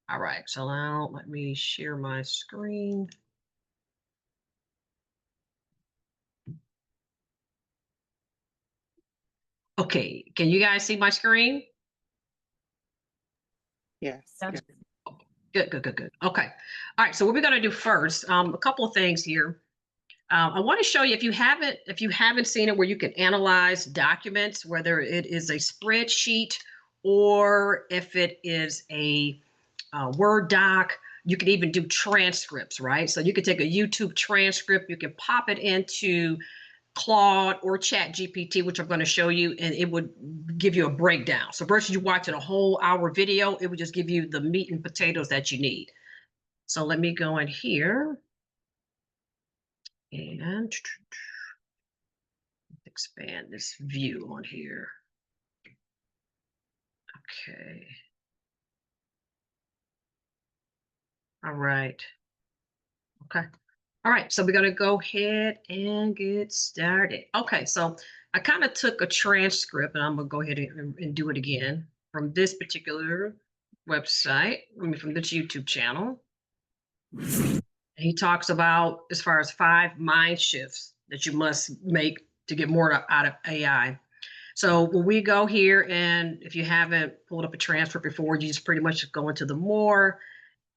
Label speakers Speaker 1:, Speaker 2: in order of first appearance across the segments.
Speaker 1: All right, so now let me share my screen. Okay, can you guys see my screen?
Speaker 2: Yes.
Speaker 3: Sounds
Speaker 2: Yes.
Speaker 1: Good, good, good, good. Okay. All right, so what we're gonna do first, a couple of things here. I want to show you if you haven't seen it where you can analyze documents, whether it is a spreadsheet or if it is a Word doc. You can even do transcripts, right? So you can take a YouTube transcript, you can pop it into Claude or ChatGPT, which I'm going to show you, and it would give you a breakdown. So versus you watching a whole hour video, it would just give you the meat and potatoes that you need. So let me go in here and expand this view on here. Okay. All right. Okay. All right. So we're going to go ahead and get started. Okay. So I kind of took a transcript and I'm going to go ahead and do it again from this particular website, from this YouTube channel. He talks about as far as 5 mind shifts that you must make to get more out of AI. So when we go here, and if you haven't pulled up a transcript before, you just pretty much go into the more,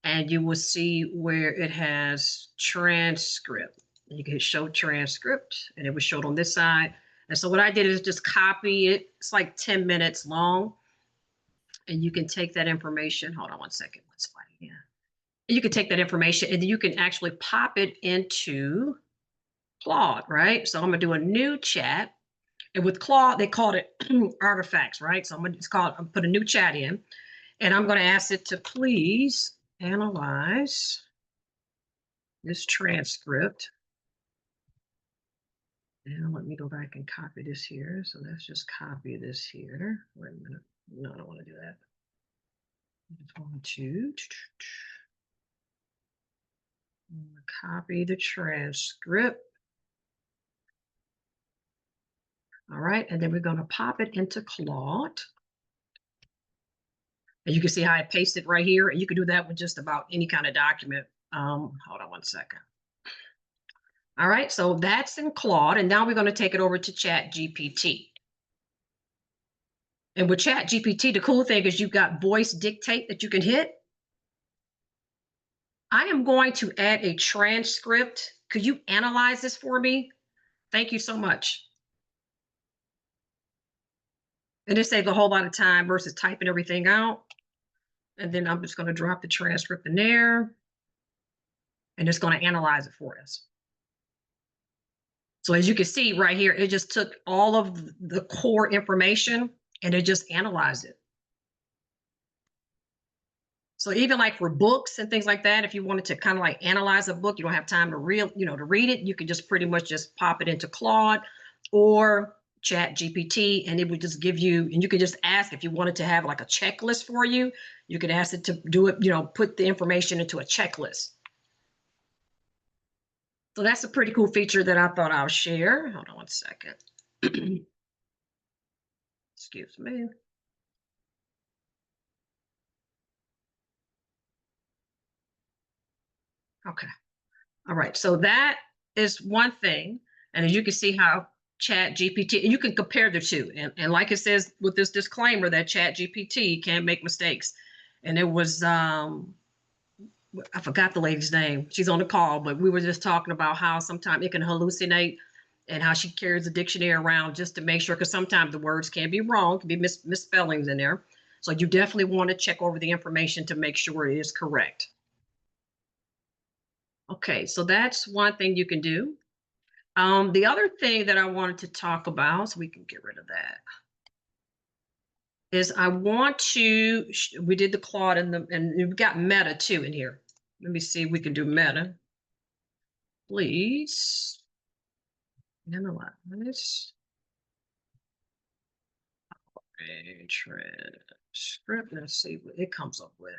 Speaker 1: and you will see where it has transcript. You can show transcript, and it was showed on this side. And so what I did is just copy it. It's like 10 minutes long, and you can take that information. Hold on one second. Let's find it. Yeah. You can take that information, and then you can actually pop it into Claude, right? So I'm gonna do a new chat. And with Claude, they called it artifacts, right? So I'm put a new chat in, and I'm going to ask it to please analyze this transcript. And let me go back and copy this here. So let's just copy this here. Wait a minute. No, I don't want to do that. I just want to copy the transcript. All right, and then we're going to pop it into Claude. And you can see how I pasted right here. And you can do that with just about any kind of document. Hold on one second. All right, so that's in Claude. And now we're going to take it over to ChatGPT. And with ChatGPT, the cool thing is you've got voice dictate that you can hit. I am going to add a transcript. Could you analyze this for me? Thank you so much. And it saves a whole lot of time versus typing everything out. And then I'm just going to drop the transcript in there. And it's going to analyze it for us. So as you can see right here, it just took all of the core information and it just analyzed it. So even like for books and things like that, if you wanted to kind of like analyze a book, you don't have time to read it, you could just pretty much just pop it into Claude or ChatGPT, and it would just give you, and you could just ask if you wanted to have like a checklist for you, you could ask it to do it, put the information into a checklist. So that's a pretty cool feature that I thought I'll share. Hold on one second. Excuse me. Okay. All right. So that is one thing. And as you can see how ChatGPT, and you can compare the two. And like it says with this disclaimer that ChatGPT can make mistakes. And it was, I forgot the lady's name. She's on the call, but we were just talking about how sometimes it can hallucinate and how she carries a dictionary around just to make sure, because sometimes the words can be wrong, can be misspellings in there. So you definitely want to check over the information to make sure it is correct. Okay, so that's one thing you can do. The other thing that I wanted to talk about, so we can get rid of that, is I want to, we did the Claude and we've got Meta too in here. Let me see if we can do Meta. Please. Analyze. Transcript. Let's see what it comes up with.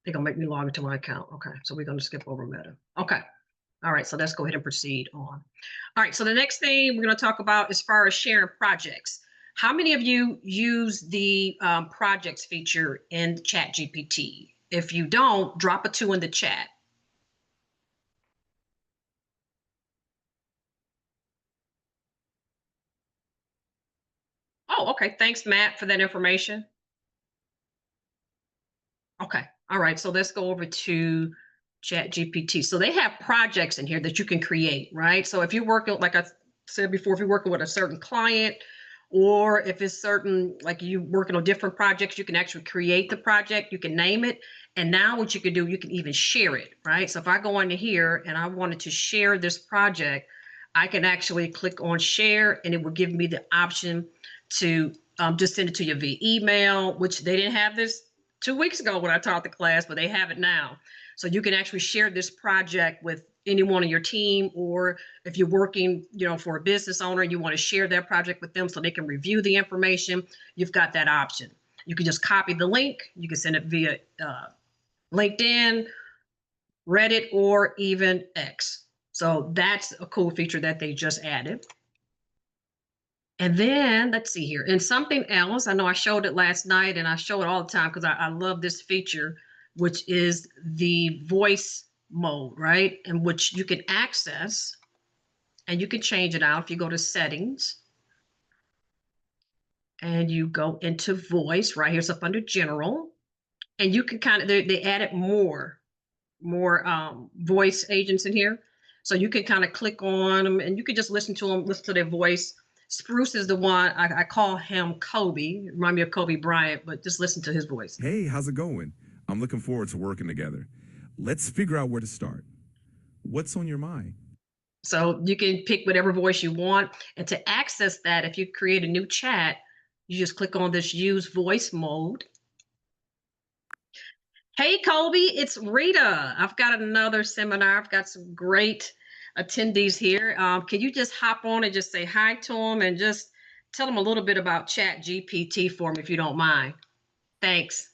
Speaker 1: They're gonna make me log into my account. Okay, so we're gonna skip over Meta. Okay. All right, so let's go ahead and proceed on. All right, so the next thing we're gonna talk about as far as sharing projects. How many of you use the projects feature in ChatGPT? If you don't, drop a 2 in the chat. Oh, okay. Thanks, Matt, for that information. Okay. All right. So let's go over to ChatGPT. So they have projects in here that you can create, right? So if you're working, like I said before, if you're working with a certain client, or if it's certain, like you working on different projects, you can actually create the project, you can name it. And now what you can do, you can even share it, right? So if I go into here and I wanted to share this project, I can actually click on share and it will give me the option to just send it to you via email, which they didn't have this 2 weeks ago when I taught the class, but they have it now. So you can actually share this project with anyone on your team, or if you're working, for a business owner, you want to share their project with them so they can review the information, you've got that option. You can just copy the link. You can send it via LinkedIn, Reddit, or even X. So that's a cool feature that they just added. And then let's see here. And something else, I know I showed it last night and I show it all the time because I love this feature, which is the voice mode, right? And which you can access and you can change it out if you go to settings and you go into voice right here. It's up under general. And you can kind of, they added more voice agents in here. So you can kind of click on them and you can just listen to them, listen to their voice. Spruce is the one, I call him Kobe, remind me of Kobe Bryant, but just listen to his voice.
Speaker 2: Hey, how's it going? I'm looking forward to working together. Let's figure out where to start. What's on your mind?
Speaker 1: So you can pick whatever voice you want. And to access that, if you create a new chat, you just click on this use voice mode. Hey, Kobe, it's Rita. I've got another seminar. I've got some great attendees here. Can you just hop on and just say hi to them and just tell them a little bit about Chat GPT for me, if you don't mind? Thanks.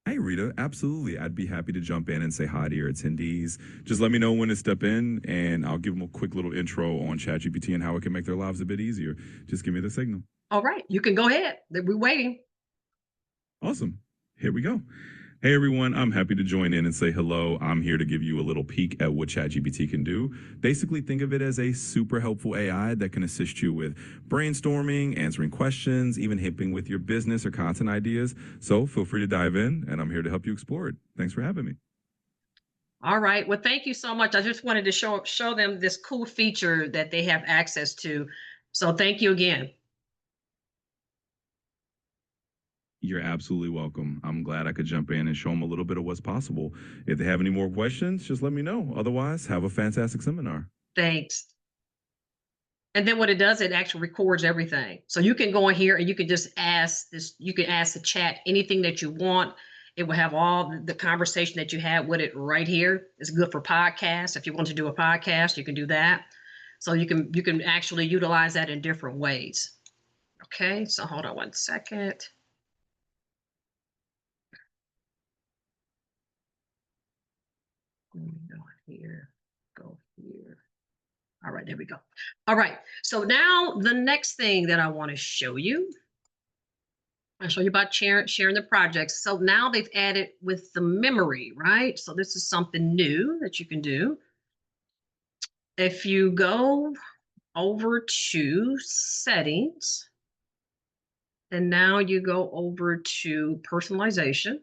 Speaker 2: Hey, Rita, absolutely. I'd be happy to jump in and say hi to your attendees. Just let me know when to step in, and I'll give them a quick little intro on ChatGPT and how it can make their lives a bit easier. Just give me the signal.
Speaker 1: All right, you can go ahead. We're waiting.
Speaker 2: Awesome. Here we go. Hey everyone, I'm happy to join in and say hello. I'm here to give you a little peek at what ChatGPT can do. Basically, think of it as a super helpful AI that can assist you with brainstorming, answering questions, even helping with your business or content ideas. So feel free to dive in, and I'm here to help you explore it. Thanks for having me.
Speaker 1: All right. Well, thank you so much. I just wanted to show them this cool feature that they have access to. So thank you again.
Speaker 2: You're absolutely welcome. I'm glad I could jump in and show them a little bit of what's possible. If they have any more questions, just let me know. Otherwise, have a fantastic seminar.
Speaker 1: Thanks. And then what it does, it actually records everything. So you can go in here and you can just ask this, you can ask the chat anything that you want. It will have all the conversation that you had with it right here. It's good for podcasts. If you want to do a podcast, you can do that. So you can actually utilize that in different ways. Okay, so hold on one second. Let me go here, go here. All right, there we go. All right, so now the next thing that I want to show you, I'll show you about sharing the projects. So now they've added with the memory, right? So this is something new that you can do. If you go over to settings, and now you go over to personalization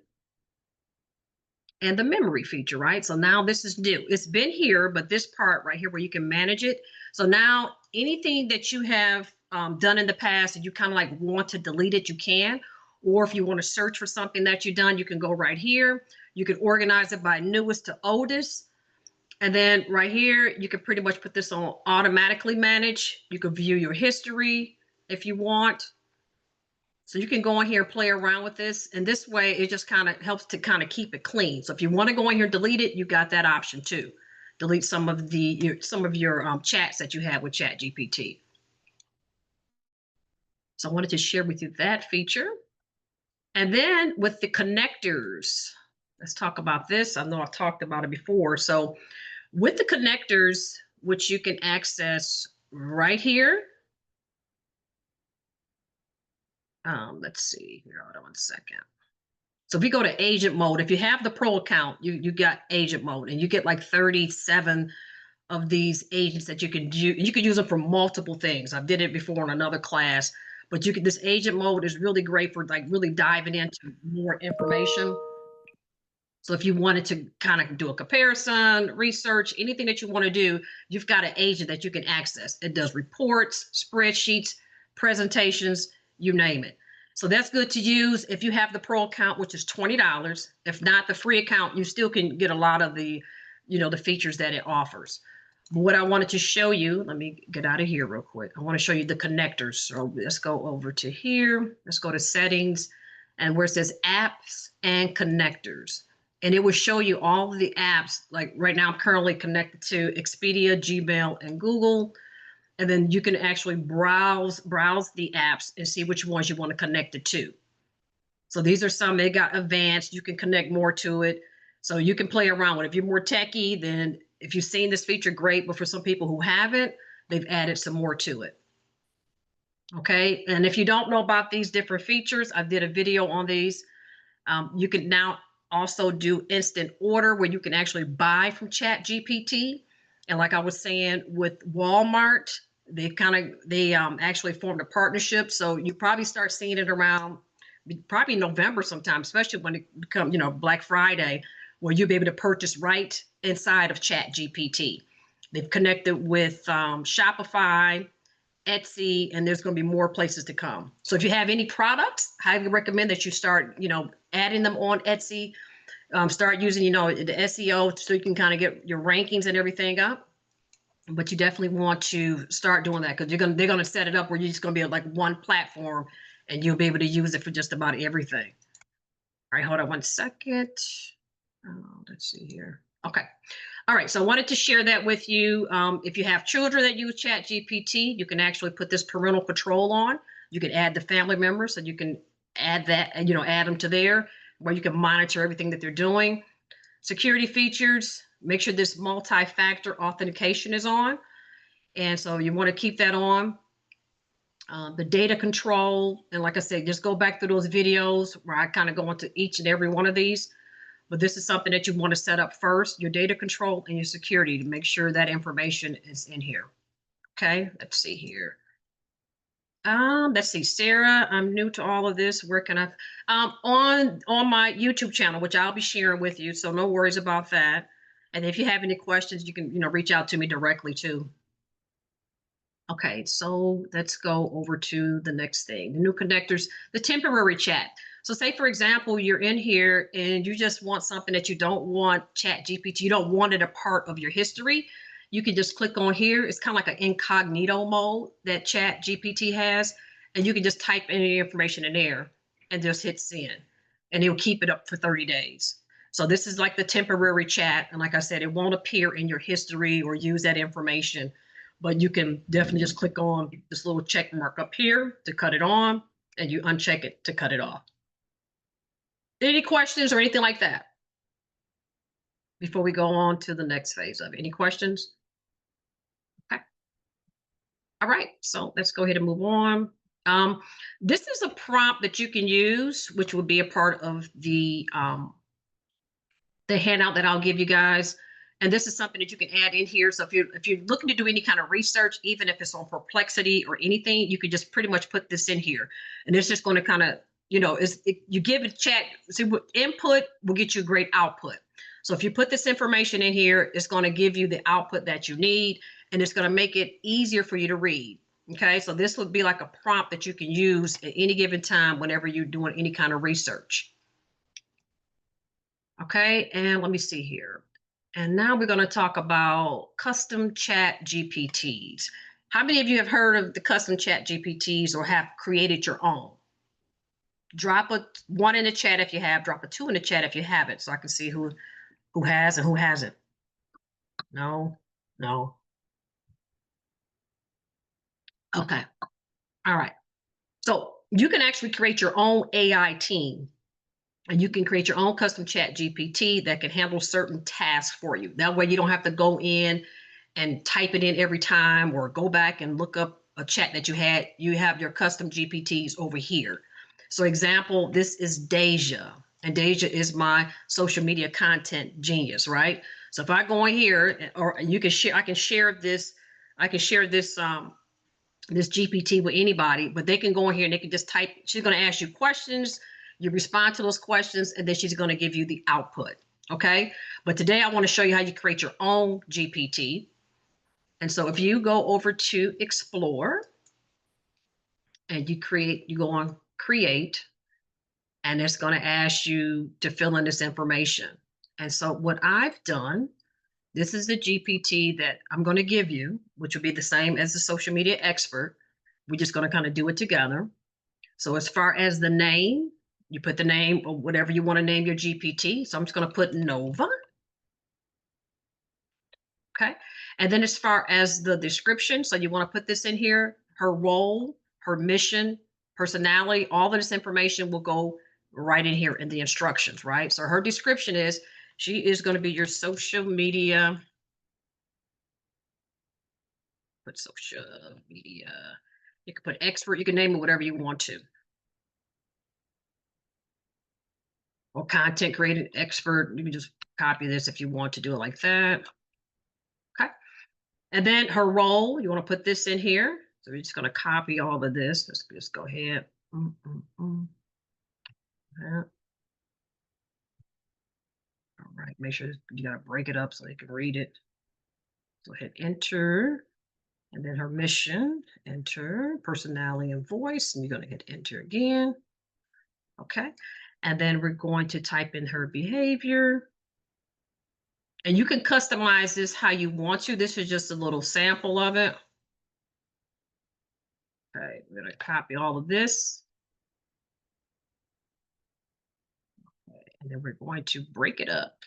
Speaker 1: and the memory feature, right? So now this is new. It's been here, but this part right here where you can manage it. So now anything that you have done in the past and you kind of like want to delete it, you can. Or if you want to search for something that you've done, you can go right here. You can organize it by newest to oldest. And then right here, you can pretty much put this on automatically manage. You can view your history if you want. So you can go in here and play around with this. And this way, it just kind of helps to kind of keep it clean. So if you want to go in here and delete it, you got that option too. Delete some of your chats that you have with ChatGPT. So I wanted to share with you that feature. And then with the connectors, let's talk about this. I know I've talked about it before. So with the connectors, which you can access right here, Let's see here. Hold on one second. So if you go to agent mode, if you have the pro account, you got agent mode, and you get like 37 of these agents that you can do. You can use them for multiple things. I did it before in another class, but you can. This agent mode is really great for like really diving into more information. So if you wanted to kind of do a comparison, research, anything that you want to do, you've got an agent that you can access. It does reports, spreadsheets, presentations, you name it. So that's good to use if you have the pro account, which is $20. If not the free account, you still can get a lot of the, the features that it offers. But what I wanted to show you, let me get out of here real quick. I want to show you the connectors. So let's go over to here. Let's go to settings, and where it says apps and connectors. And it will show you all of the apps. Like right now, I'm currently connected to Expedia, Gmail, and Google. And then you can actually browse the apps and see which ones you want to connect it to. So these are some, they got advanced, you can connect more to it. So you can play around with it. If you're more techie, then if you've seen this feature, great. But for some people who haven't, they've added some more to it. Okay. And if you don't know about these different features, I did a video on these. You can now also do instant order where you can actually buy from ChatGPT. And like I was saying with Walmart, they actually formed a partnership. So you probably start seeing it around probably November sometime, especially when it becomes, Black Friday, where you'll be able to purchase right inside of ChatGPT. They've connected with Shopify, Etsy, and there's going to be more places to come. So if you have any products, I highly recommend that you start, adding them on Etsy. Start using, the SEO so you can kind of get your rankings and everything up. But you definitely want to start doing that because they're gonna set it up where you're just gonna be like one platform, and you'll be able to use it for just about everything. All right, hold on one second. Let's see here. Okay. All right, so I wanted to share that with you. If you have children that use ChatGPT, you can actually put this parental control on. You can add the family members, so you can add that, and add them to there where you can monitor everything that they're doing. Security features, make sure this multi-factor authentication is on. And so you want to keep that on. The data control, and like I said, just go back through those videos where I kind of go into each and every one of these. But this is something that you want to set up first, your data control and your security, to make sure that information is in here. Okay, let's see here. Let's see, Sarah, I'm new to all of this. Where can I, on my YouTube channel, which I'll be sharing with you. So no worries about that. And if you have any questions, you can, reach out to me directly too. Okay, so let's go over to the next thing, the new connectors, the temporary chat. So say, for example, you're in here and you just want something that you don't want ChatGPT, you don't want it a part of your history. You can just click on here. It's kind of like an incognito mode that ChatGPT has. And you can just type any information in there and just hit send. And it'll keep it up for 30 days. So this is like the temporary chat. And like I said, it won't appear in your history or use that information. But you can definitely just click on this little check mark up here to cut it on, and you uncheck it to cut it off. Any questions or anything like that before we go on to the next phase of it? Any questions? Okay. All right, so let's go ahead and move on. This is a prompt that you can use, which will be a part of the handout that I'll give you guys. And this is something that you can add in here. So if you're looking to do any kind of research, even if it's on Perplexity or anything, you could just pretty much put this in here. And it's just going to kind of, you give it chat, see what input will get you great output. So if you put this information in here, it's going to give you the output that you need, and it's going to make it easier for you to read. Okay, so this would be like a prompt that you can use at any given time whenever you're doing any kind of research. Okay, and let me see here. And now we're going to talk about custom chat GPTs. How many of you have heard of the custom chat GPTs or have created your own? Drop a 1 in the chat if you have, drop a 2 in the chat if you haven't, so I can see who has and who hasn't. No. Okay. All right. So you can actually create your own AI team, and you can create your own custom chat GPT that can handle certain tasks for you. That way you don't have to go in and type it in every time or go back and look up a chat that you had. You have your custom GPTs over here. So example, this is Deja, and Deja is my social media content genius, right? So if I go in here, or you can share, I can share this this GPT with anybody, but they can go in here and they can just type. She's going to ask you questions, you respond to those questions, and then she's going to give you the output. Okay. But today I want to show you how you create your own GPT. And so if you go over to Explore and you go on Create, and it's going to ask you to fill in this information. And so what I've done, this is the GPT that I'm going to give you, which will be the same as the social media expert. We're just going to kind of do it together. So as far as the name, you put the name or whatever you want to name your GPT. So I'm just going to put Nova. Okay. And then as far as the description, so you want to put this in here, her role, her mission, personality, all of this information will go right in here in the instructions, right? So her description is she is going to be your social media, put social media, you can put expert, you can name it whatever you want to. Or content creator expert, you can just copy this if you want to do it like that. Okay. And then her role, you want to put this in here. So we're just going to copy all of this. Let's just go ahead. Yeah. All right, make sure you got to break it up so they can read it. So hit enter, and then her mission, enter, personality and voice, and you're going to hit enter again. Okay, and then we're going to type in her behavior. And you can customize this how you want to. This is just a little sample of it. Okay, we're going to copy all of this. Okay, and then we're going to break it up.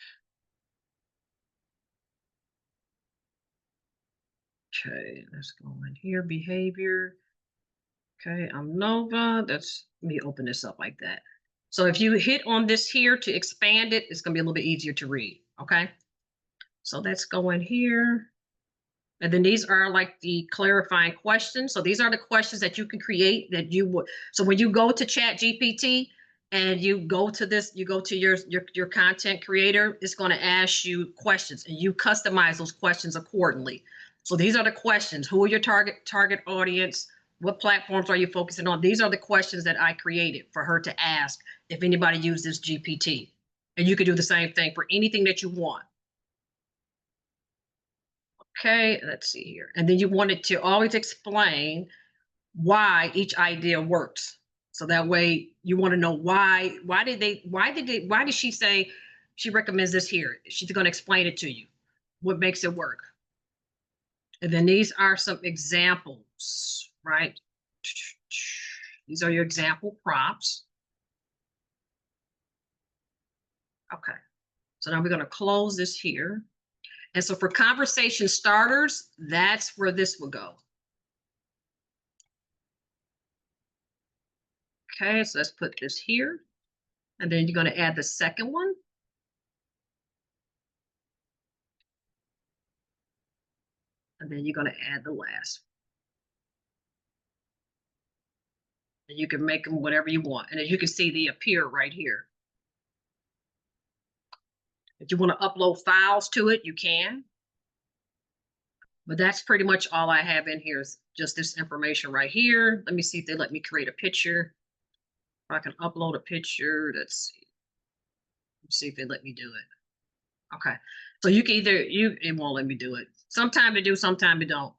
Speaker 1: Okay, let's go in here, behavior. Okay, I'm Nova. Let me open this up like that. So if you hit on this here to expand it, it's gonna be a little bit easier to read, okay? So let's go in here. And then these are like the clarifying questions. So these are the questions that you can create that you would. So when you go to ChatGPT and you go to this, you go to your content creator, it's going to ask you questions and you customize those questions accordingly. So these are the questions. Who are your target audience? What platforms are you focusing on? These are the questions that I created for her to ask if anybody uses GPT. And you could do the same thing for anything that you want. Okay, let's see here. And then you wanted to always explain why each idea works. So that way you want to know why did she say she recommends this here? She's going to explain it to you. What makes it work? And then these are some examples, right? These are your example prompts. Okay. So now we're going to close this here. And so for conversation starters, that's where this will go. Okay, so let's put this here. And then you're going to add the second one. And then you're going to add the last. And you can make them whatever you want. And as you can see, they appear right here. If you want to upload files to it, you can. But that's pretty much all I have in here is just this information right here. Let me see if they let me create a picture. If I can upload a picture, let's see. Let's see if they let me do it. Okay. So you can it won't let me do it. Sometime they do, sometime they don't.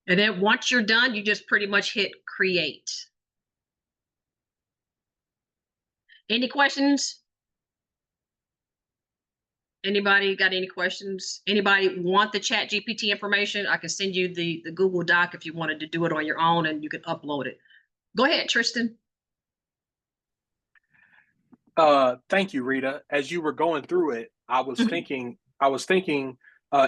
Speaker 1: And then once you're done, you just pretty much hit create. Any questions? Anybody got any questions? Anybody want the ChatGPT information? I can send you the Google Doc if you wanted to do it on your own and you can upload it. Go ahead, Tristan.
Speaker 3: Thank you, Rita. As you were going through it, I was thinking,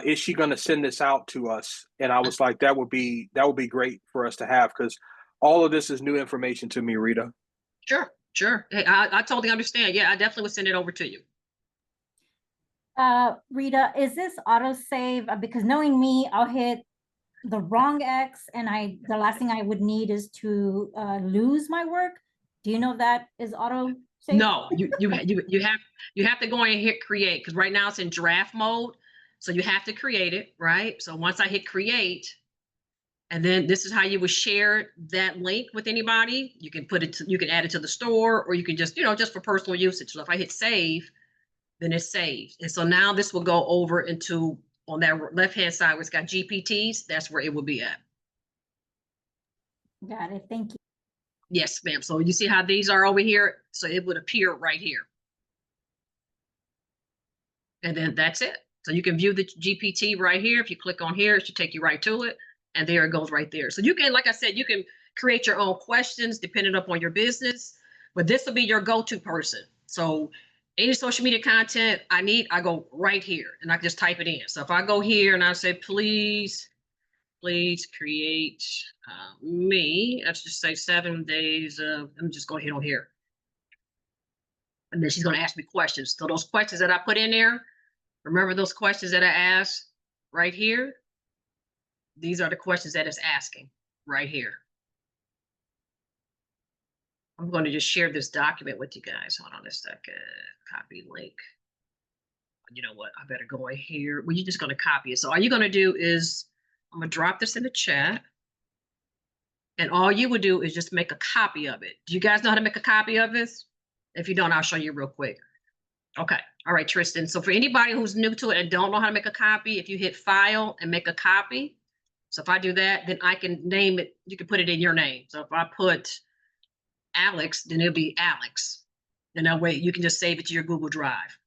Speaker 3: is she going to send this out to us? And I was like, that would be great for us to have, because all of this is new information to me, Rita.
Speaker 1: Sure. Hey, I totally understand. Yeah, I definitely would send it over to you.
Speaker 4: Rita, is this autosave? Because knowing me, I'll hit the wrong X, and the last thing I would need is to lose my work. Do you know if that is auto save?
Speaker 1: No, you have to go in and hit create, because right now it's in draft mode. So you have to create it, right? So once I hit create, and then this is how you would share that link with anybody. You can put it to, you can add it to the store, or you can just, just for personal usage. So if I hit save, then it's saved. And so now this will go over into, on that left-hand side where it's got GPTs, that's where it will be at.
Speaker 4: Got it. Thank you.
Speaker 1: Yes, ma'am. So you see how these are over here? So it would appear right here. And then that's it. So you can view the GPT right here. If you click on here, it should take you right to it. And there it goes right there. So you can, like I said, you can create your own questions depending upon your business, but this will be your go-to person. So any social media content I go right here and I can just type it in. So if I go here and I say, please create me, let's just say 7 days of, let me just go ahead on here. And then she's going to ask me questions. So those questions that I put in there, remember those questions that I asked right here? These are the questions that it's asking right here. I'm going to just share this document with you guys. Hold on a second. Copy link. You know what? I better go in here. Well, you're just going to copy it. So all you're going to do is, I'm going to drop this in the chat. And all you would do is just make a copy of it. Do you guys know how to make a copy of this? If you don't, I'll show you real quick. Okay. All right, Tristan. So for anybody who's new to it and don't know how to make a copy, if you hit file and make a copy, so if I do that, then I can name it. You can put it in your name. So if I put Alex, then it'll be Alex. And that way you can just save it to your Google Drive.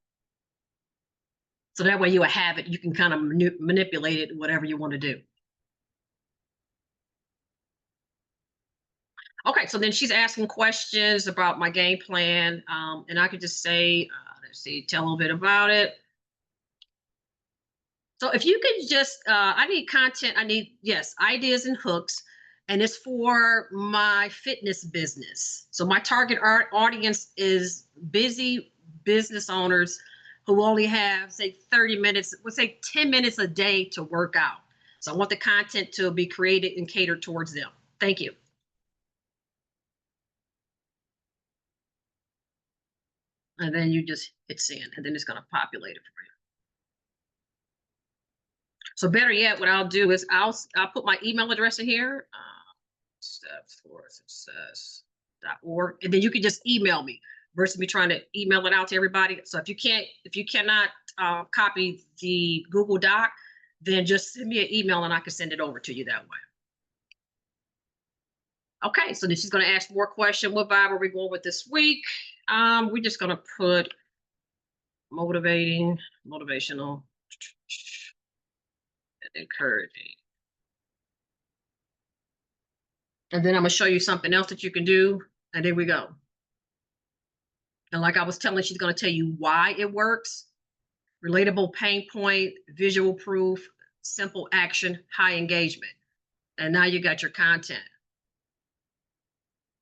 Speaker 1: So that way you will have it. You can kind of manipulate it, whatever you want to do. Okay, so then she's asking questions about my game plan. And I could just say, let's see, tell a little bit about it. So if you could just, I need content, yes, ideas and hooks, and it's for my fitness business. So my target audience is busy business owners who only have, say, 30 minutes, let's say 10 minutes a day to work out. So I want the content to be created and catered towards them. Thank you. And then you just hit send, and then it's going to populate it for you. So better yet, what I'll do is I'll put my email address in here, stepforsuccess.org, and then you can just email me versus me trying to email it out to everybody. So if you cannot copy the Google Doc, then just send me an email and I can send it over to you that way. Okay, so then she's going to ask more questions. What vibe are we going with this week? We're just going to put motivational, and encouraging. And then I'm going to show you something else that you can do. And there we go. And like I was telling, she's going to tell you why it works. Relatable pain point, visual proof, simple action, high engagement. And now you got your content.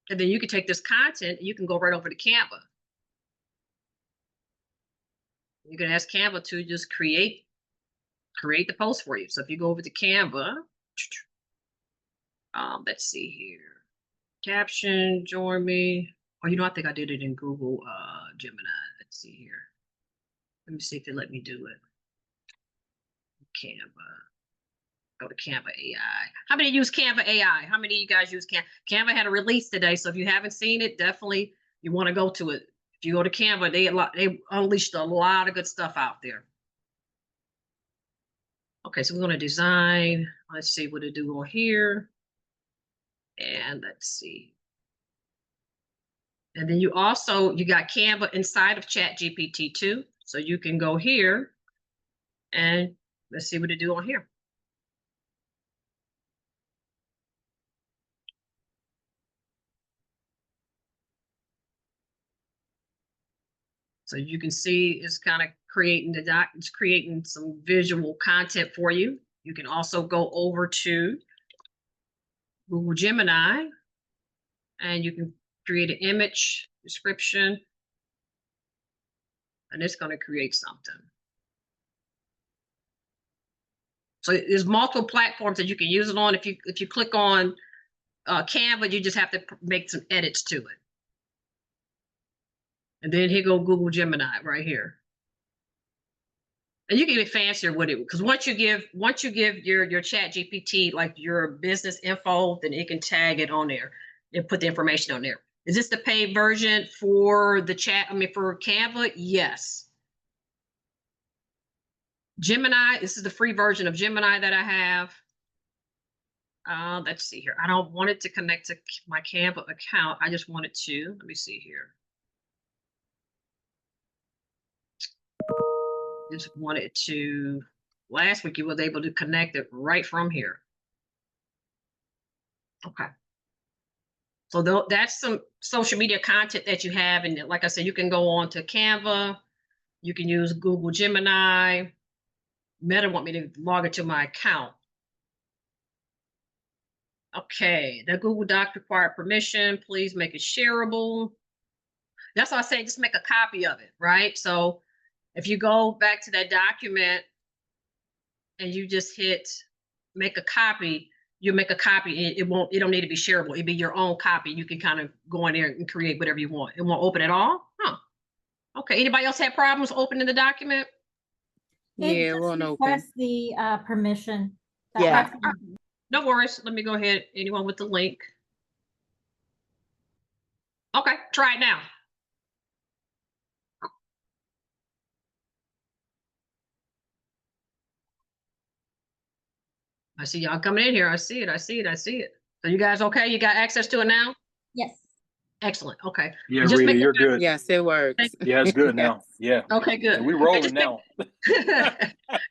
Speaker 1: And then you can take this content and you can go right over to Canva. You can ask Canva to just create the post for you. So if you go over to Canva, let's see here. Caption, join me. Oh, I think I did it in Google Gemini. Let's see here. Let me see if they let me do it. Canva. Go to Canva AI. How many use Canva AI? How many of you guys use Canva? Canva had a release today, so if you haven't seen it, definitely you want to go to it. If you go to Canva, they unleashed a lot of good stuff out there. Okay, so we're going to design. Let's see what to do on here. And let's see. And then you got Canva inside of ChatGPT too. So you can go here and let's see what to do on here. So you can see it's kind of it's creating some visual content for you. You can also go over to Google Gemini and you can create an image description and it's going to create something. So there's multiple platforms that you can use it on. If you click on Canva, you just have to make some edits to it. And then here go Google Gemini right here. And you can get fancier with it because once you give your chat GPT like your business info, then it can tag it on there and put the information on there. Is this the paid version for the chat? I mean, for Canva? Yes. Gemini, this is the free version of Gemini that I have. Let's see here. I don't want it to connect to my Canva account. I just want it to, let me see here. Just wanted to, last week you was able to connect it right from here. Okay. So that's some social media content that you have. And like I said, you can go on to Canva. You can use Google Gemini. Meta want me to log into my account. Okay, the Google Doc required permission. Please make it shareable. That's why I say just make a copy of it, right? So if you go back to that document and you just hit make a copy, you make a copy. It don't need to be shareable. It'd be your own copy. You can kind of go in there and create whatever you want. It won't open at all? Huh. Okay, anybody else have problems opening the document?
Speaker 4: It
Speaker 5: Yeah,
Speaker 4: just
Speaker 5: won't open.
Speaker 4: requests the permission. That
Speaker 5: Yeah.
Speaker 4: has to be-
Speaker 1: No worries. Let me go ahead. Anyone with the link? Okay, try it now. I see y'all coming in here. I see it. I see it. I see it. So you guys okay? You got access to it now?
Speaker 4: Yes.
Speaker 1: Excellent. Okay.
Speaker 3: Yeah,
Speaker 1: Just
Speaker 3: Rita,
Speaker 1: make
Speaker 3: you're
Speaker 1: it-
Speaker 3: good.
Speaker 5: Yes, it works.
Speaker 3: Yeah, it's good now. Yeah.
Speaker 1: Okay, good.
Speaker 3: And we
Speaker 1: And
Speaker 3: rolling now.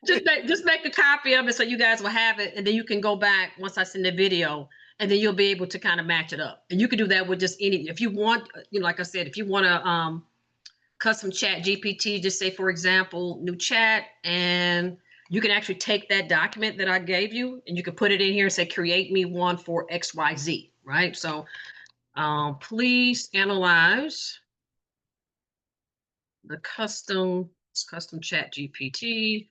Speaker 1: just make a copy of it so you guys will have it, and then you can go back once I send the video, and then you'll be able to kind of match it up. And you can do that with just any, if you want, you know, like I said, if you want to custom chat GPT, just say, for example, new chat, and you can actually take that document that I gave you and you can put it in here and say, create me one for XYZ, right? So please analyze the custom chat GPT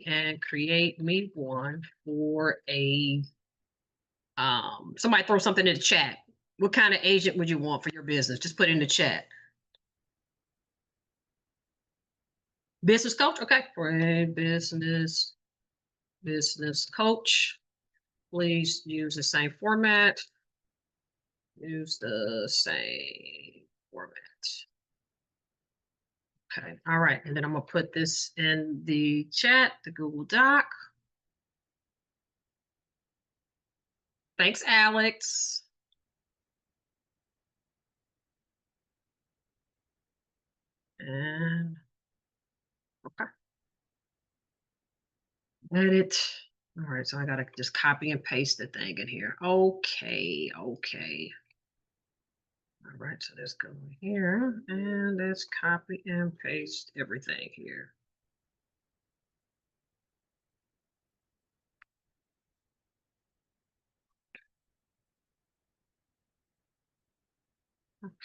Speaker 1: and create me one for a somebody throw something in the chat. What kind of agent would you want for your business? Just put it in the chat. Business coach, okay. For a business coach, please use the same format. Use the same format. Okay, all right. And then I'm gonna put this in the chat, the Google Doc. Thanks, Alex. And okay. Edit. All right, so I gotta just copy and paste the thing in here. Okay, okay. All right, so let's go here and let's copy and paste everything here.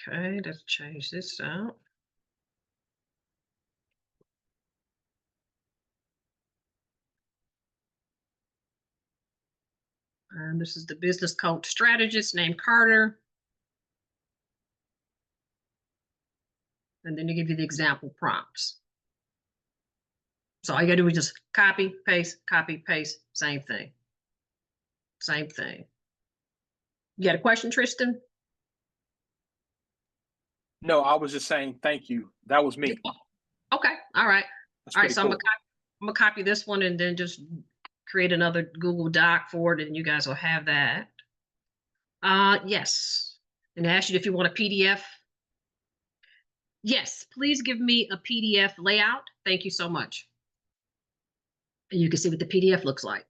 Speaker 1: Okay, let's change this out. And this is the business coach strategist named Carter. And then they give you the example prompts. So all you gotta do is just copy, paste, same thing. Same thing. You got a question, Tristan?
Speaker 3: No, I was just saying thank you. That was me.
Speaker 1: Okay, all right.
Speaker 3: That's
Speaker 1: All right,
Speaker 3: pretty
Speaker 1: so
Speaker 3: cool.
Speaker 1: I'm gonna copy this one and then just create another Google Doc for it, and you guys will have that. Yes. And I asked you if you want a PDF. Yes, please give me a PDF layout. Thank you so much. And you can see what the PDF looks like.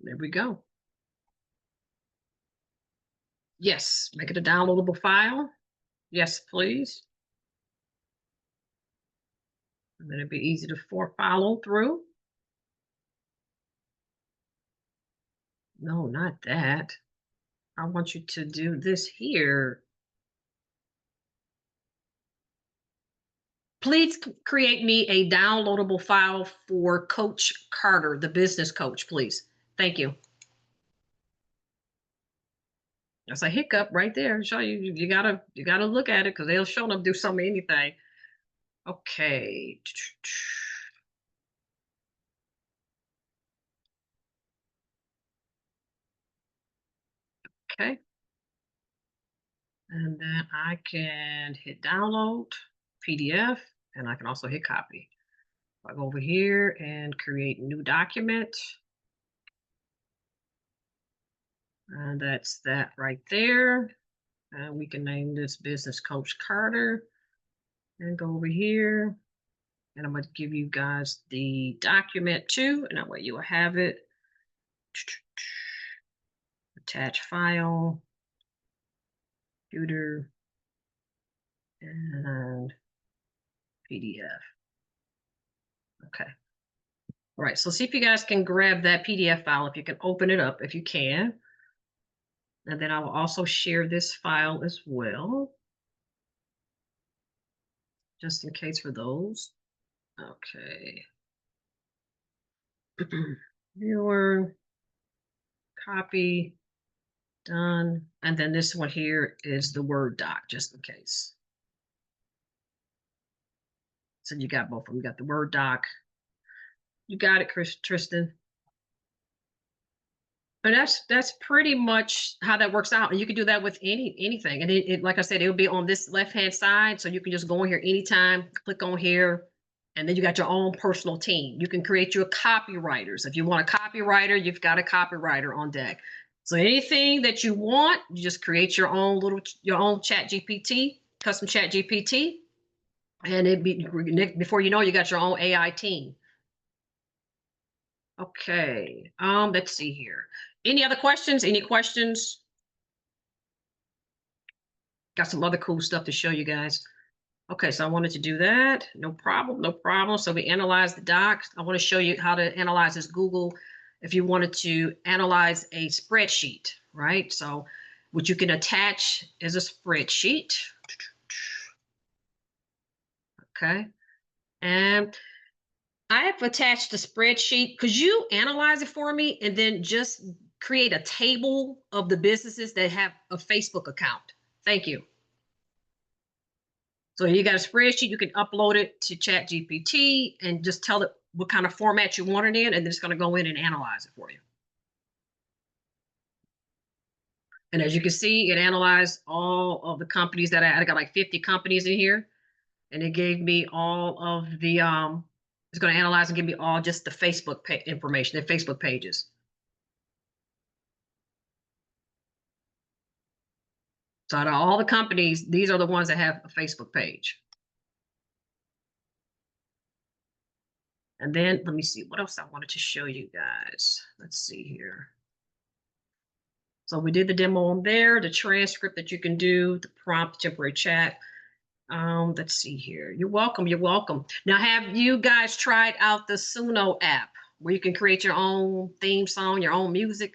Speaker 1: There we go. Yes, make it a downloadable file. Yes, please. And then it'd be easy to follow through. No, not that. I want you to do this here. Please create me a downloadable file for Coach Carter, the business coach, please. Thank you. That's a hiccup right there. Show you, you gotta look at it because they'll show them do so anything. Okay. Okay. And then I can hit download PDF, and I can also hit copy. I go over here and create new document. And that's that right there. And we can name this Business Coach Carter. And go over here. And I'm going to give you guys the document too. And that way you will have it. Attach file. Computer. And PDF. Okay. All right, so see if you guys can grab that PDF file, if you can open it up, if you can. And then I will also share this file as well, just in case for those. Okay. Viewer, copy, done. And then this one here is the Word doc, just in case. So you got both of them. You got the Word doc. You got it, Tristan. But that's pretty much how that works out. And you can do that with anything. And it like I said, it'll be on this left-hand side. So you can just go in here anytime, click on here, and then you got your own personal team. You can create your copywriters. If you want a copywriter, you've got a copywriter on deck. So anything that you want, you just create your own ChatGPT, custom ChatGPT. And before you know, you got your own AI team. Okay, let's see here. Any other questions? Any questions? Got some other cool stuff to show you guys. Okay, so I wanted to do that. No problem, no problem. So we analyze the docs. I want to show you how to analyze this Google if you wanted to analyze a spreadsheet, right? So what you can attach is a spreadsheet. Okay, and I have attached the spreadsheet. Could you analyze it for me and then just create a table of the businesses that have a Facebook account? Thank you. So you got a spreadsheet, you can upload it to ChatGPT and just tell it what kind of format you want it in, and it's going to go in and analyze it for you. And as you can see, it analyzed all of the companies that I got like 50 companies in here. And it gave me all of the, it's going to analyze and give me all just the Facebook information, the Facebook pages. So out of all the companies, these are the ones that have a Facebook page. And then let me see what else I wanted to show you guys. Let's see here. So we did the demo on there, the transcript that you can do, the prompt, temporary chat. Let's see here. You're welcome. You're welcome. Now, have you guys tried out the Suno app where you can create your own theme song, your own music?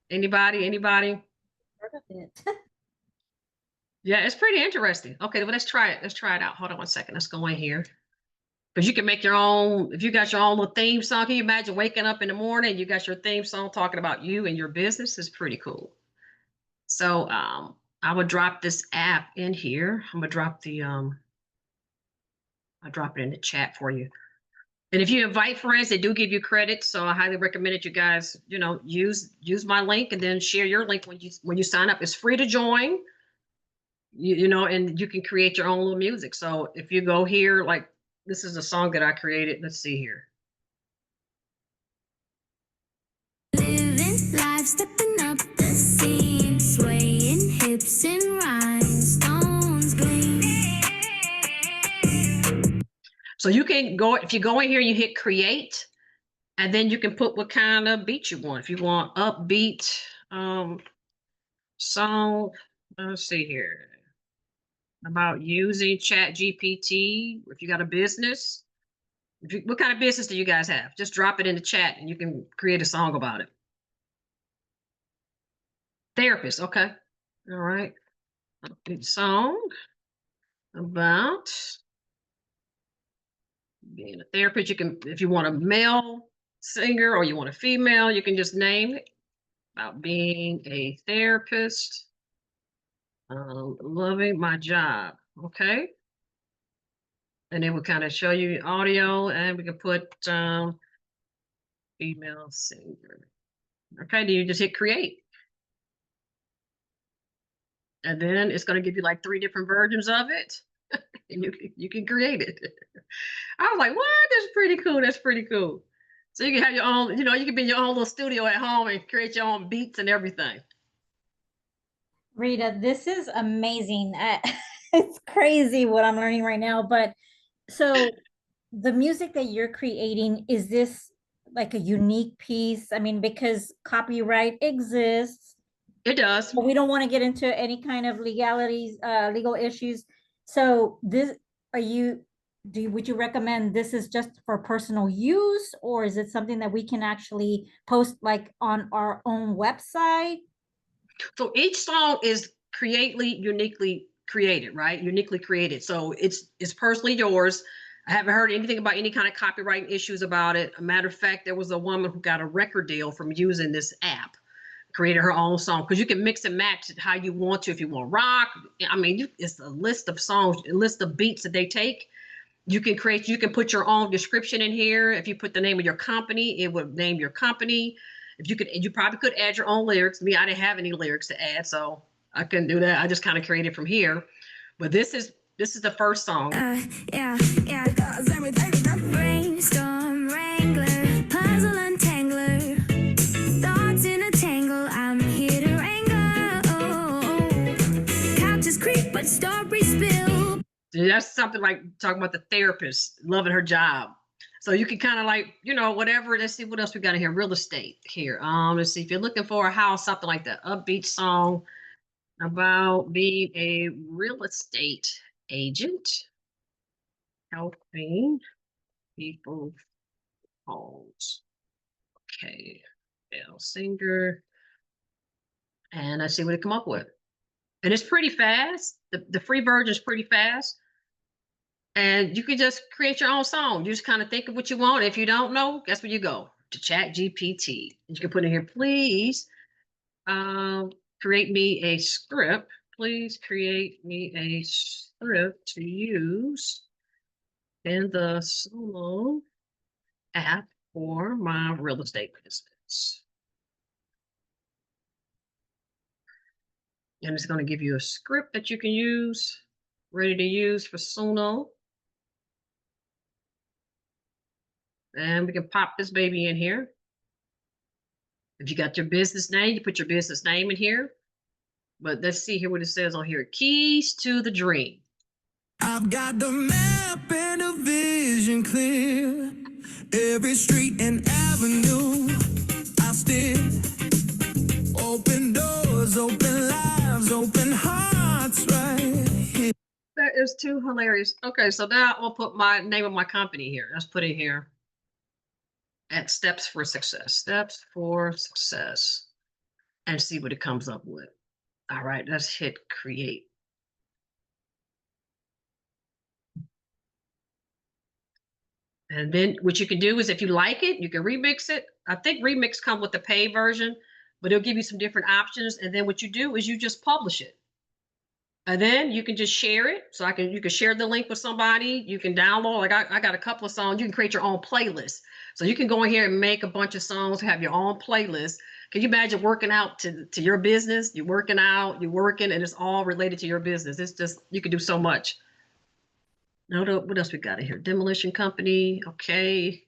Speaker 1: Anybody? Anybody?
Speaker 4: Heard of it.
Speaker 1: Yeah, it's pretty interesting. Okay, well, let's try it. Let's try it out. Hold on one second. Let's go in here. Because you can make your own, if you got your own little theme song, can you imagine waking up in the morning, you got your theme song talking about you and your business? Is pretty cool. So I would drop this app in here. I'm gonna drop the I'll drop it in the chat for you. And if you invite friends, they do give you credit. So I highly recommend that you guys, you know, use my link and then share your link when you sign up. It's free to join. You know, and you can create your own little music. So if you go here, like this is a song that I created. Let's see here.
Speaker 5: Living life, stepping up the scene, swaying hips and rhinestones gleam.
Speaker 1: So you can go, if you go in here, you hit create, and then you can put what kind of beat you want. If you want upbeat song, let's see here. About using ChatGPT, if you got a business. What kind of business do you guys have? Just drop it in the chat and you can create a song about it. Therapist, okay. All right. Upbeat song about being a therapist. You can, if you want a male singer or you want a female, you can just name it. About being a therapist, loving my job. Okay. And then we'll kind of show you audio, and we can put female singer. Okay, then you just hit create. And then it's going to give you like 3 different versions of it. And you can create it. I was like, what? That's pretty cool. That's pretty cool. So you can have your own, you can be in your own little studio at home and create your own beats and everything.
Speaker 4: Rita, this is amazing. It's crazy what I'm learning right now. But so the music that you're creating, is this like a unique piece? I mean, because copyright exists,
Speaker 1: It does.
Speaker 4: but we don't want to get into any kind of legalities, legal issues. So this, would you recommend this is just for personal use, or is it something that we can actually post like on our own website?
Speaker 1: So each song is uniquely created, right? Uniquely created. So it's personally yours. I haven't heard anything about any kind of copyright issues about it. A matter of fact, there was a woman who got a record deal from using this app, created her own song, because you can mix and match it how you want to. If you want rock, I mean, it's a list of songs, a list of beats that they take. You can put your own description in here. If you put the name of your company, it would name your company. If you probably could add your own lyrics. Me, I didn't have any lyrics to add, so I couldn't do that. I just kind of created from here. But this is the first song.
Speaker 5: Yeah, 'cause everything's a brainstorm wrangler, puzzle untangler, thoughts in a tangle. I'm here to wrangle. Couches creak, but stories spill.
Speaker 1: That's something like talking about the therapist loving her job. So you can kind of like, whatever. Let's see what else we got in here. Real estate here. Let's see if you're looking for a house, something like that. Upbeat song about being a real estate agent, helping people homes. Okay, male singer, and let's see what it come up with. And it's pretty fast. The free version is pretty fast. And you can just create your own song. You just kind of think of what you want. If you don't know, guess where you go? To ChatGPT. You can put in here, please create me a script. Please create me a script to use in the Solo app for my real estate business. And it's going to give you a script that you can use, ready to use for Suno. And we can pop this baby in here. If you got your business name, you put your business name in here. But let's see here what it says on here. Keys to the dream.
Speaker 6: I've got the map and a vision clear. Every street and avenue I steer. Open doors, open lives, open hearts right here.
Speaker 1: That is too hilarious. Okay, so now I'll put my name of my company here. Let's put it here. At Steps for Success. Steps for Success. And see what it comes up with. All right, let's hit create. And then what you can do is if you like it, you can remix it. I think remix comes with the paid version, but it'll give you some different options. And then what you do is you just publish it. And then you can just share it. So you can share the link with somebody. You can download, like I got a couple of songs. You can create your own playlist. So you can go in here and make a bunch of songs, have your own playlist. Can you imagine working out to your business? You're working out, you're working, and it's all related to your business. It's just, you can do so much. Now, what else we got in here? Demolition company, okay.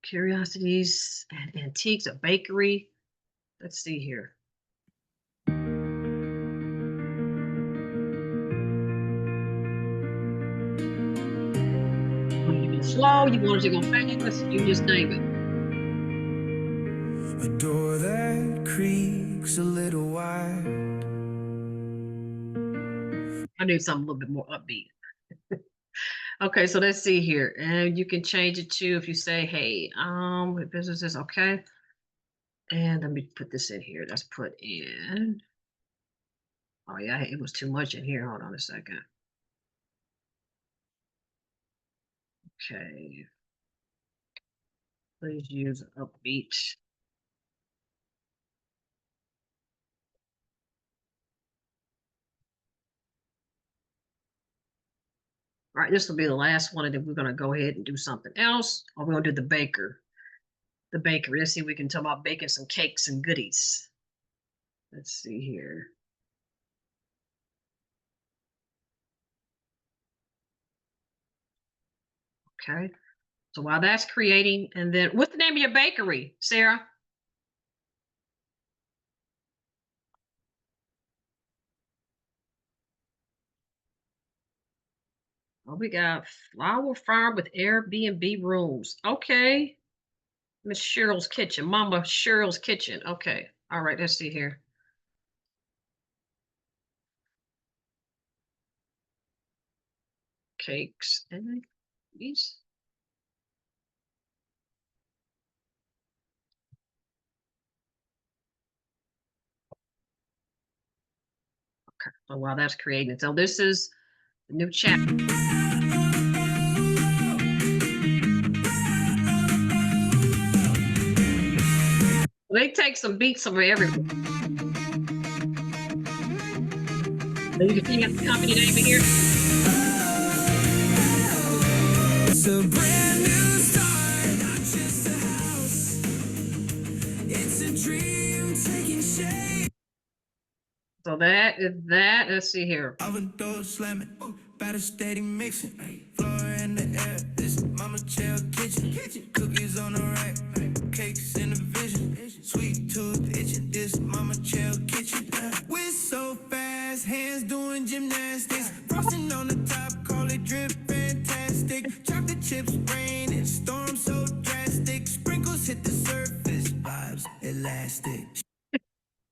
Speaker 1: Curiosities and antiques, a bakery. Let's see here. You go slow, you want it to go fast, you just name it.
Speaker 6: A door that creaks a little wide.
Speaker 1: I need something a little bit more upbeat. Okay, so let's see here. And you can change it to, if you say, hey, businesses, okay. And let me put this in here. Let's put in, oh yeah, it was too much in here. Hold on a second. Okay. Please use upbeat. All right, this will be the last one, and then we're gonna go ahead and do something else. Or we're gonna do the baker. The bakery. Let's see if we can talk about baking some cakes and goodies. Let's see here. Okay. So while that's creating, and then what's the name of your bakery, Sarah? Oh, we got Flower Farm with Airbnb rooms. Okay. Miss Cheryl's Kitchen, Mama Cheryl's Kitchen. Okay. All right, let's see here. Cakes and these. Okay. So while that's creating, so this is the new chat. They take some beats from everywhere. So you can see the company name in here.
Speaker 6: It's a brand new start, not just a house. It's a dream taking shape.
Speaker 1: So that is that. Let's see here.
Speaker 6: Oven door slamming, batter steady mixing. Floor in the air, this mama chair kitchen. Cookies on the rack, cakes in the vision. Sweet tooth itching, this mama chair kitchen. We're so fast, hands doing gymnastics. Frosting on the top, call it drip fantastic. Chocolate chips raining, storm so drastic. Sprinkles hit the surface, vibes elastic.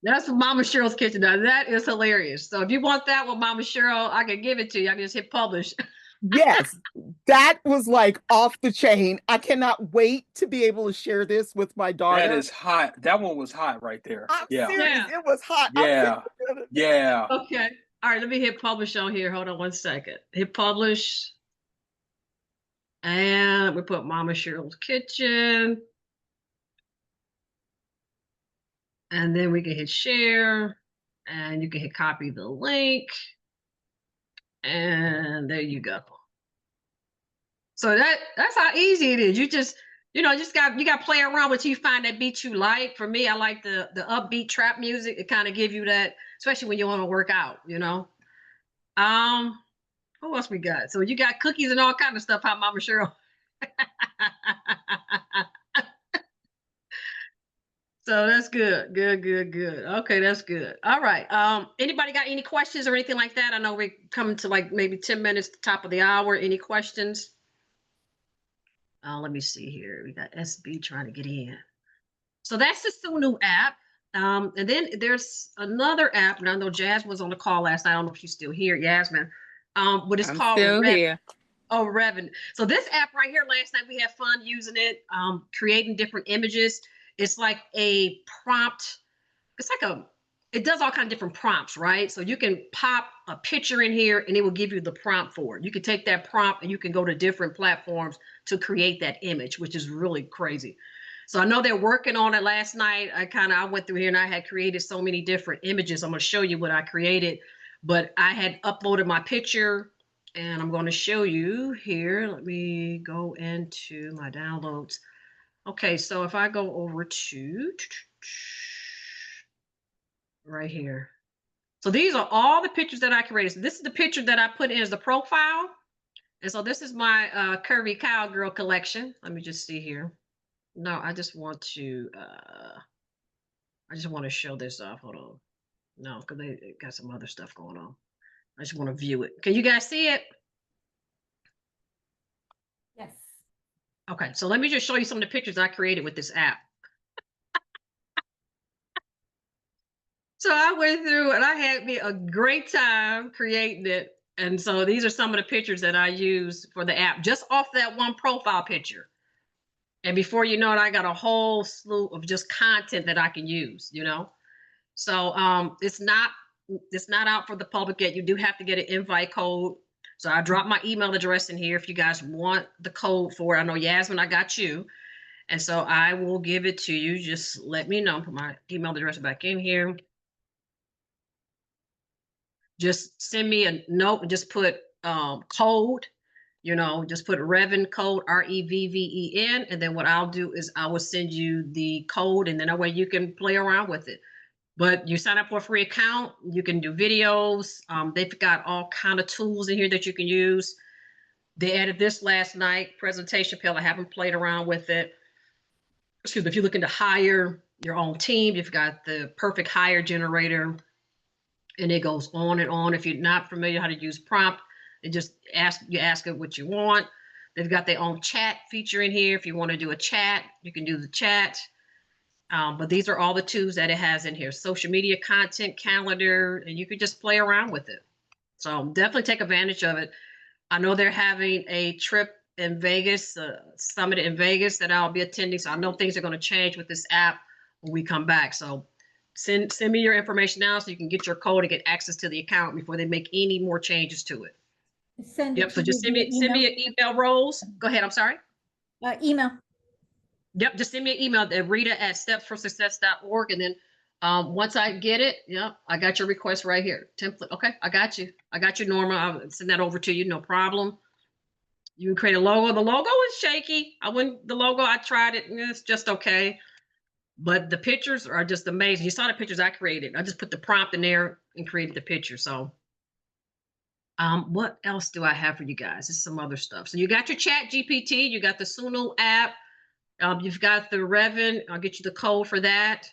Speaker 1: That's what Mama Cheryl's Kitchen does. That is hilarious. So if you want that one, Mama Cheryl, I can give it to you. I can just hit publish.
Speaker 7: Yes, that was like off the chain. I cannot wait to be able to share this with my daughter.
Speaker 3: That is hot. That one was hot right there.
Speaker 7: I'm
Speaker 3: Yeah.
Speaker 7: serious.
Speaker 1: Yeah.
Speaker 7: It was hot.
Speaker 3: Yeah. Yeah.
Speaker 1: Okay. All right, let me hit publish on here. Hold on one second. Hit publish. And we put Mama Cheryl's Kitchen. And then we can hit share. And you can hit copy the link. And there you go. So that's how easy it is. You just, you got to play around with you find that beat you like. For me, I like the upbeat trap music. It kind of give you that, especially when you want to work out, Who else we got? So you got cookies and all kind of stuff, huh, Mama Cheryl? So that's good. Good. Okay, that's good. All right. Anybody got any questions or anything like that? I know we're coming to like maybe 10 minutes to the top of the hour. Any questions? Let me see here. We got SB trying to get in. So that's the Sunu app. And then there's another app, and I know Jazz was on the call last night. I don't know if she's still here, Yasmin. But it's called
Speaker 8: still here.
Speaker 1: Oh, Revan. So this app right here, last night we had fun using it, creating different images. It's like a prompt. It's like it does all kinds of different prompts, right? So you can pop a picture in here and it will give you the prompt for it. You can take that prompt and you can go to different platforms to create that image, which is really crazy. So I know they're working on it. Last night, I went through here and I had created so many different images. I'm going to show you what I created, but I had uploaded my picture and I'm going to show you here. Let me go into my downloads. Okay, so if I go over to right here. So these are all the pictures that I created. So this is the picture that I put in as the profile. And so this is my curvy cowgirl collection. Let me just see here. No, I just want to show this off. Hold on. No, because they got some other stuff going on. I just want to view it. Can you guys see it?
Speaker 4: Yes.
Speaker 1: Okay, so let me just show you some of the pictures I created with this app. So I went through and I had me a great time creating it. And so these are some of the pictures that I used for the app, just off that one profile picture. And before you know it, I got a whole slew of just content that I can use, So it's not out for the public yet. You do have to get an invite code. So I dropped my email address in here if you guys want the code for it. I know Yasmin, I got you. And so I will give it to you. Just let me know. Put my email address back in here. Just send me a note and just put code, just put Reven code, REVVEN. And then what I'll do is I will send you the code, and then that way you can play around with it. But you sign up for a free account, you can do videos. They've got all kind of tools in here that you can use. They added this last night, presentation pill. I haven't played around with it. Excuse me, if you're looking to hire your own team, you've got the perfect hire generator, and it goes on and on. If you're not familiar how to use prompt, it just ask it what you want. They've got their own chat feature in here. If you want to do a chat, you can do the chat. But these are all the tools that it has in here: social media, content, calendar, and you could just play around with it. So definitely take advantage of it. I know they're having a trip in Vegas, summit in Vegas that I'll be attending. So I know things are going to change with this app when we come back. So send me your information now so you can get your code and get access to the account before they make any more changes to it.
Speaker 4: Send it
Speaker 1: Yep.
Speaker 4: to
Speaker 1: So just
Speaker 4: you
Speaker 1: send me
Speaker 4: via
Speaker 1: an email, Rose. Go ahead. I'm sorry.
Speaker 4: email.
Speaker 1: Yep, just send me an email at Rita@stepsforsuccess.org. And then once I get it, I got your request right here. Template. Okay, I got you. Norma. I'll send that over to you. No problem. You can create a logo. The logo is shaky. I tried it. It's just okay. But the pictures are just amazing. You saw the pictures I created. I just put the prompt in there and created the picture. So what else do I have for you guys? There's some other stuff. So you got your ChatGPT, you got the Suno app. You've got the Reven. I'll get you the code for that.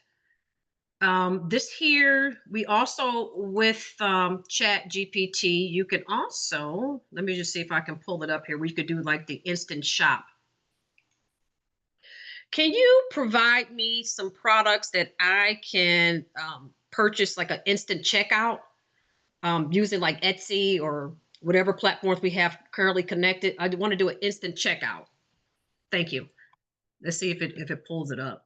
Speaker 1: This here, we also with ChatGPT, you can also, let me just see if I can pull it up here. We could do like the instant shop. Can you provide me some products that I can purchase like an instant checkout using like Etsy or whatever platforms we have currently connected? I want to do an instant checkout. Thank you. Let's see if it pulls it up.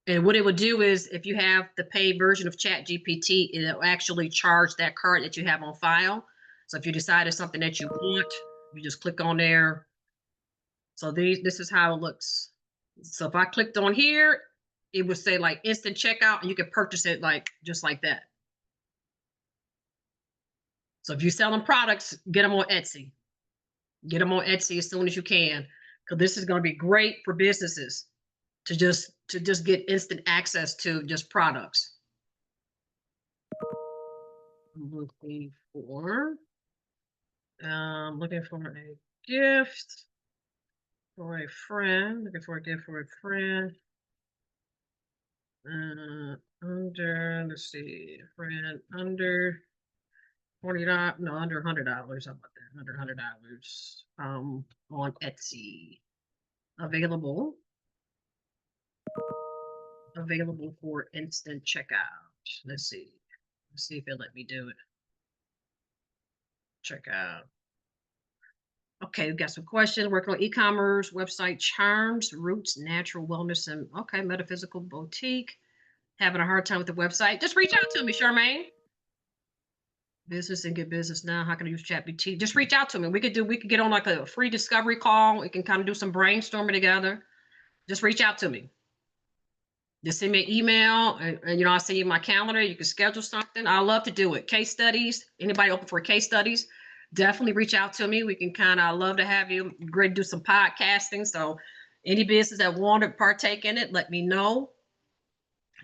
Speaker 1: And what it would do is if you have the paid version of ChatGPT, it'll actually charge that card that you have on file. So if you decide it's something that you want, you just click on there. So this is how it looks. So if I clicked on here, it would say like instant checkout, and you can purchase it like just like that. So if you're selling products, get them on Etsy. Get them on Etsy as soon as you can, because this is going to be great for businesses to just get instant access to just products. I'm looking for a gift for a friend. Looking for a gift for a friend. Let's see, friend under $40. No, under $100. How about that? Under $100. On Etsy. Available for instant checkout. Let's see if it'll let me do it. Check out. Okay, we've got some questions. Working on e-commerce, website charms, roots, natural wellness, and metaphysical boutique. Having a hard time with the website. Just reach out to me, Charmaine. Business and get business now. How can I use ChatGPT? Just reach out to me. We could get on like a free discovery call. We can kind of do some brainstorming together. Just reach out to me. Just send me an email, and I'll send you my calendar. You can schedule something. I love to do it. Case studies. Anybody open for case studies? Definitely reach out to me. We can I love to have you. Great to do some podcasting. So any business that want to partake in it, let me know.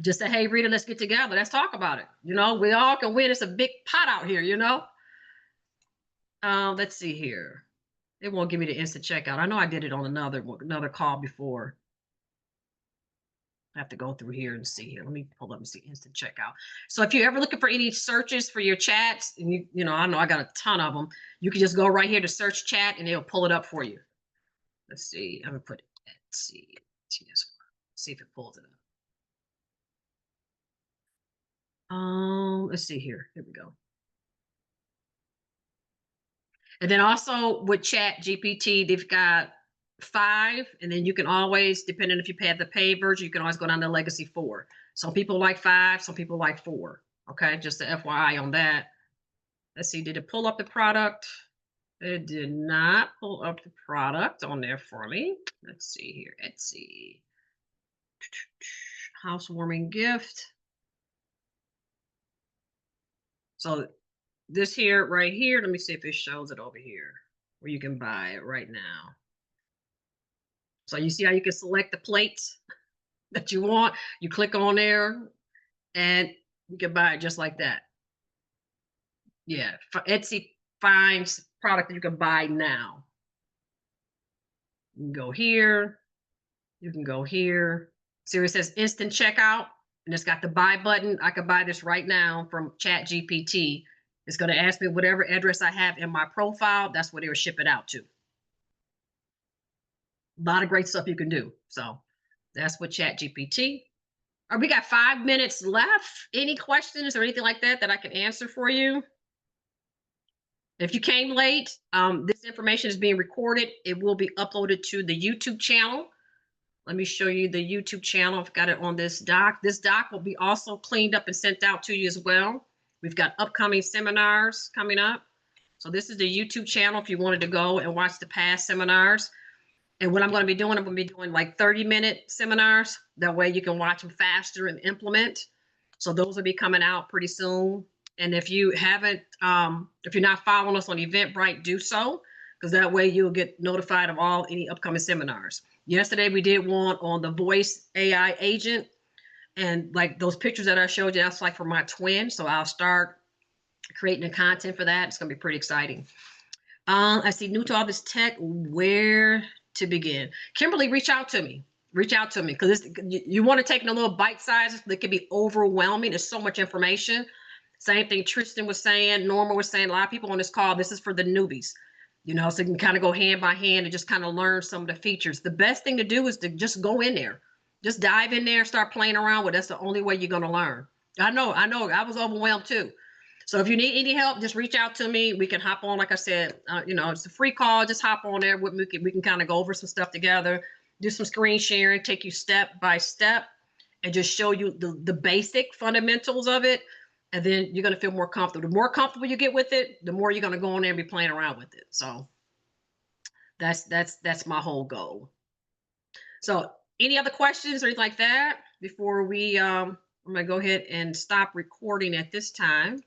Speaker 1: Just say, hey, Rita, let's get together. Let's talk about it. We all can win. It's a big pot out here, Let's see here. It won't give me the instant checkout. I know I did it on another call before. I have to go through here and see here. Let me pull up and see instant checkout. So if you're ever looking for any searches for your chats, and I know I got a ton of them, you can just go right here to search chat and it'll pull it up for you. Let's see. I'm gonna put Etsy. See if it pulls it up. Let's see here. Here we go. And then also with ChatGPT, they've got 5, and then you can always, depending if you pay the paid version, you can always go down to legacy 4. Some people like 5, some people like 4. Okay, just the FYI on that. Let's see, did it pull up the product? It did not pull up the product on there for me. Let's see here, Etsy. Housewarming gift. So this here, right here, let me see if it shows it over here where you can buy it right now. So you see how you can select the plates that you want. You click on there and you can buy it just like that. Yeah, Etsy finds product that you can buy now. You can go here. You can go here. See where it says instant checkout, and it's got the buy button. I could buy this right now from ChatGPT. It's going to ask me whatever address I have in my profile. That's where they will ship it out to. A lot of great stuff you can do. So that's what ChatGPT. We got 5 minutes left. Any questions or anything like that I can answer for you? If you came late, this information is being recorded. It will be uploaded to the YouTube channel. Let me show you the YouTube channel. I've got it on this doc. This doc will be also cleaned up and sent out to you as well. We've got upcoming seminars coming up. So this is the YouTube channel if you wanted to go and watch the past seminars. And what I'm going to be doing, I'm going to be doing like 30-minute seminars. That way you can watch them faster and implement. So those will be coming out pretty soon. And if you haven't, if you're not following us on Eventbrite, do so, because that way you'll get notified of any upcoming seminars. Yesterday we did one on the voice AI agent, and like those pictures that I showed you, that's like for my twin. So I'll start creating the content for that. It's going to be pretty exciting. I see new to all this tech. Where to begin? Kimberly, reach out to me. Reach out to me, because you want to take in a little bite sizes that can be overwhelming. There's so much information. Same thing Tristan was saying, Norma was saying, a lot of people on this call, this is for the newbies, you know, so you can kind of go hand by hand and just kind of learn some of the features. The best thing to do is to just go in there, just dive in there, start playing around with it. That's the only way you're going to learn. I know, I was overwhelmed too. So if you need any help, just reach out to me. We can hop on, like I said, you know, it's a free call. Just hop on there with me. We can kind of go over some stuff together, do some screen sharing, take you step by step, and just show you the basic fundamentals of it. And then you're going to feel more comfortable. The more comfortable you get with it, the more you're going to go in there and be playing around with it. So that's my whole goal. So any other questions or anything like that before we, I'm going to go ahead and stop recording at this time.